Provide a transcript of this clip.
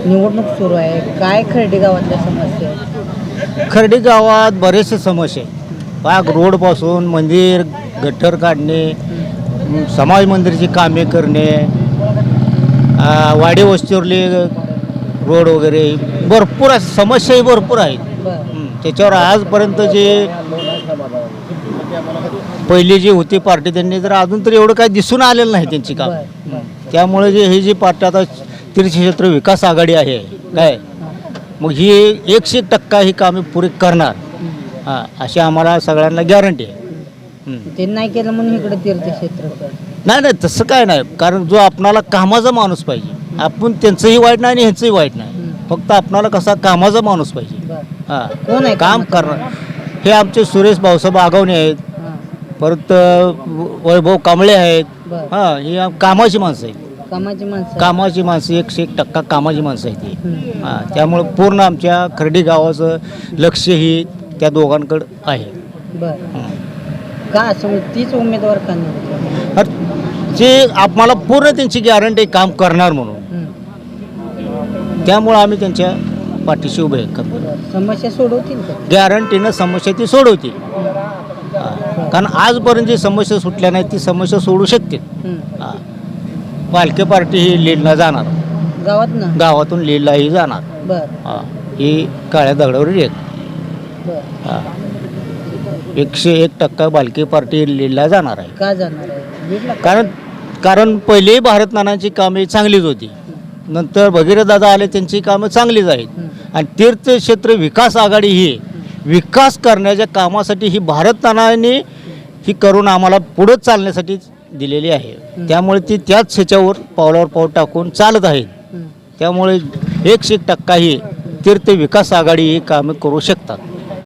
निवडणूक सुरू आहे, काय खर्डी गावातल्या समस्या आहेत? खर्डी गावात बरेचसे समस्या आहेत. पाक रोडपासून मंदिर गट्टर काढणे, समाज मंदिरची कामे करणे, वाडी वस्तीवरली रोड वगैरे भरपूर समस्याही भरपूर आहेत. त्याच्यावर आजपर्यंत जे पहिली जी होती पार्टी त्यांनी तर अजून तरी एवढं काही दिसून आलेलं नाही त्यांची काम. त्यामुळे जे ही जी पार्टी आता तीर्थक्षेत्र विकास आघाडी आहे काय, मग ही 100% ही कामे पुरी करणार अशी आम्हाला सगळ्यांना गॅरंटी आहे. ते नाही केलं म्हणून इकडे तीर्थक्षेत्र. नाही नाही तसं काय नाही, कारण जो आपणाला कामाचा माणूस पाहिजे. आपण त्यांचंही वाईट नाही आणि ह्यांचंही वाईट नाही, फक्त आपणाला कसा कामाचा माणूस पाहिजे. कोण आहे काम करणार हे आमचे सुरेश भाऊसाहेब आगवणे आहेत, परत वैभव कांबळे आहेत. ही कामाची माणसं आहेत, कामाची माणसं 100% कामाची माणसं आहेत ही. त्यामुळे पूर्ण आमच्या खर्डी गावाचं लक्ष ही त्या दोघांकडं आहे. का असं तीच उमेदवार का नाही? जे आम्हाला पूर्ण त्यांची गॅरंटी काम करणार म्हणून, त्यामुळं आम्ही त्यांच्या पाठीशी उभे करतो. समस्या सोडवतील का? गॅरंटीनं समस्या ती सोडवतील. कारण आजपर्यंत जी समस्या सुटल्या नाही ती समस्या सोडू शकते. पालखी पार्टी ही लीडला जाणार, गावातून लीडलाही जाणार. ही काळ्या दगडावर एक 101% बालकी पार्टी लीडला जाणार आहे. का जाणार आहे? कारण पहिलेही भारत नानांची कामे चांगलीच होती, नंतर भगीरथदादा आले त्यांची कामं चांगलीच आहेत. आणि तीर्थक्षेत्र विकास आघाडी ही विकास करण्याच्या कामासाठी ही भारत नानांनी ही करून आम्हाला पुढं चालण्यासाठी दिलेली आहे. त्यामुळे ती त्याच ह्याच्यावर पावलावर पाऊल टाकून चालत आहेत. त्यामुळे 100% ही तीर्थ विकास आघाडी ही कामे करू शकतात.